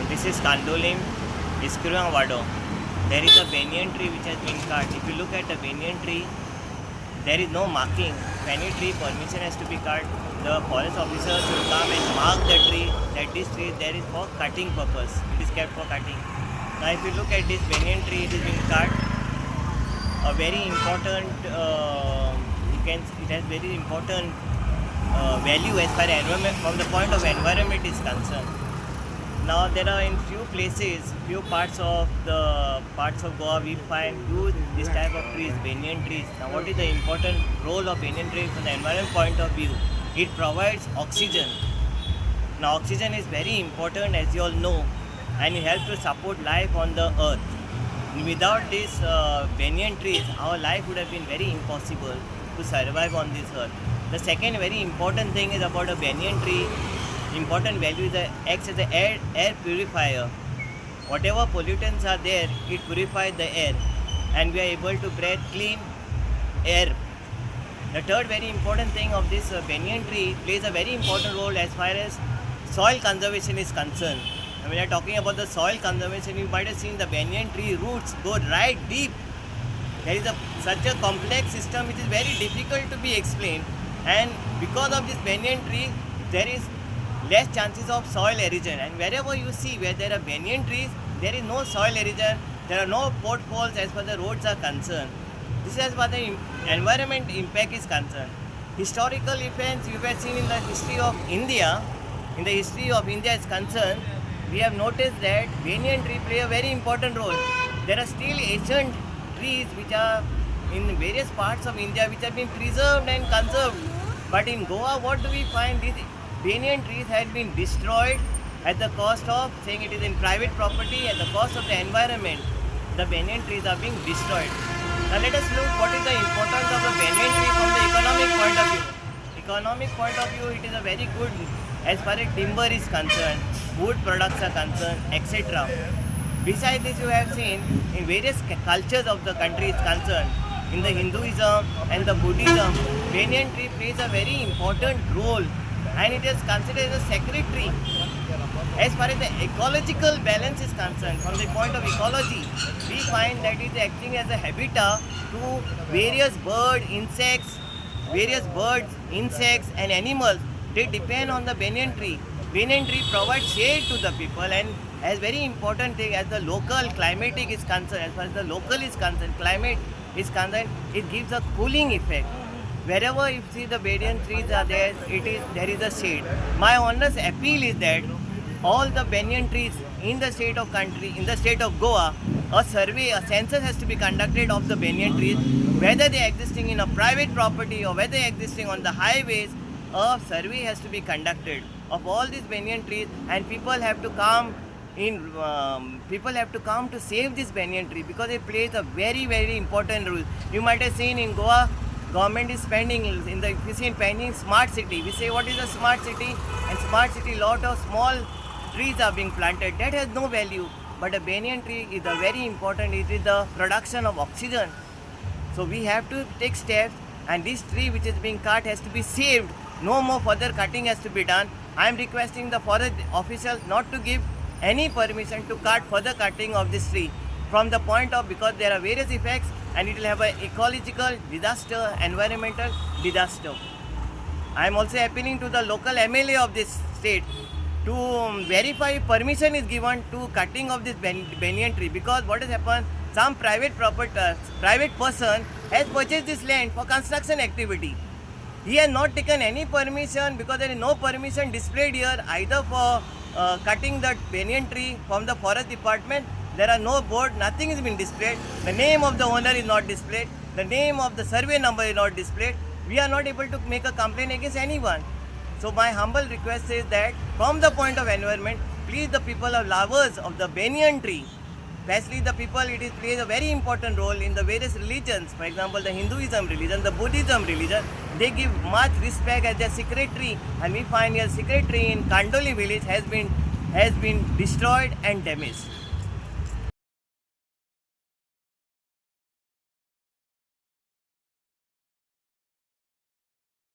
This is Kandolim, Iskurangwado. There is a banyan tree which has been cut. If you look at the banyan tree, there is no marking. If any tree permission has to be cut, the forest officer should come and mark the tree that this tree there is for cutting purpose. It is kept for cutting. Now if you look at this banyan tree, it has been cut. A very important, it has very important value as far as environment, from the point of environment is concerned. Now there are in few places, few parts of Goa we find use this type of trees, banyan trees. Now what is the important role of banyan tree from the environment point of view? It provides oxygen. Now oxygen is very important, as you all know, and it helps to support life on the earth. Without these banyan trees, our life would have been very impossible to survive on this earth. The second very important thing is about a banyan tree. Important value is that it acts as an air purifier. Whatever pollutants are there, it purifies the air, and we are able to breathe clean air. The third very important thing of this banyan tree plays a very important role as far as soil conservation is concerned. When we are talking about the soil conservation, you might have seen the banyan tree roots go right deep. There is such a complex system which is very difficult to be explained, and because of this banyan tree, there is less chances of soil erosion. And wherever you see where there are banyan trees, there is no soil erosion, there are no potholes as far as the roads are concerned. This is as far as the environment impact is concerned. Historical events you have seen in the history of India, is concerned, we have noticed that banyan tree play a very important role. There are still ancient trees which are in various parts of India which have been preserved and conserved. But in Goa, what do we find? These banyan trees had been destroyed at the cost of, saying it is in private property, at the cost of the environment. The banyan trees are being destroyed. Now let us look what is the importance of the banyan tree from the economic point of view. Economic point of view, it is a very good as far as timber is concerned, wood products are concerned, etc. Besides this, you have seen in various cultures of the country is concerned, in the Hinduism and the Buddhism, banyan tree plays a very important role, and it is considered as a sacred tree. As far as the ecological balance is concerned, from the point of ecology, we find that it is acting as a habitat to various birds, insects and animals. They depend on the banyan tree. Banyan tree provides shade to the people, and as very important thing as the local climatic is concerned, as far as the local is concerned, climate is concerned, it gives a cooling effect. Wherever you see the banyan trees are there, there is a shade. My honest appeal is that all the banyan trees in the state of Goa, a census has to be conducted of the banyan trees, whether they are existing in a private property or whether they are existing on the highways. A survey has to be conducted of all these banyan trees, and people have to come to save this banyan tree because it plays a very, very important role. You might have seen in Goa, government is spending smart city. We say what is a smart city? And smart city, lot of small trees are being planted. That has no value. But a banyan tree is a very important. It is the production of oxygen. So we have to take steps, and this tree which is being cut has to be saved. No more further cutting has to be done. I am requesting the forest officials not to give any permission to cut further cutting of this tree from the point of, because there are various effects and it will have an ecological disaster, environmental disaster. I am also appealing to the local MLA of this state to verify if permission is given to cutting of this banyan tree, because what has happened, some private person has purchased this land for construction activity. He has not taken any permission, because there is no permission displayed here either for cutting that banyan tree from the forest department. There are no board, nothing has been displayed. The name of the owner is not displayed. The name of the survey number is not displayed. We are not able to make a complaint against anyone. So my humble request is that from the point of environment, please, the people are lovers of the banyan tree. Especially the people, it plays a very important role in the various religions. For example, the Hinduism religion, the Buddhism religion, they give much respect as their sacred tree. And we find a sacred tree in Kandoli village has been destroyed and damaged.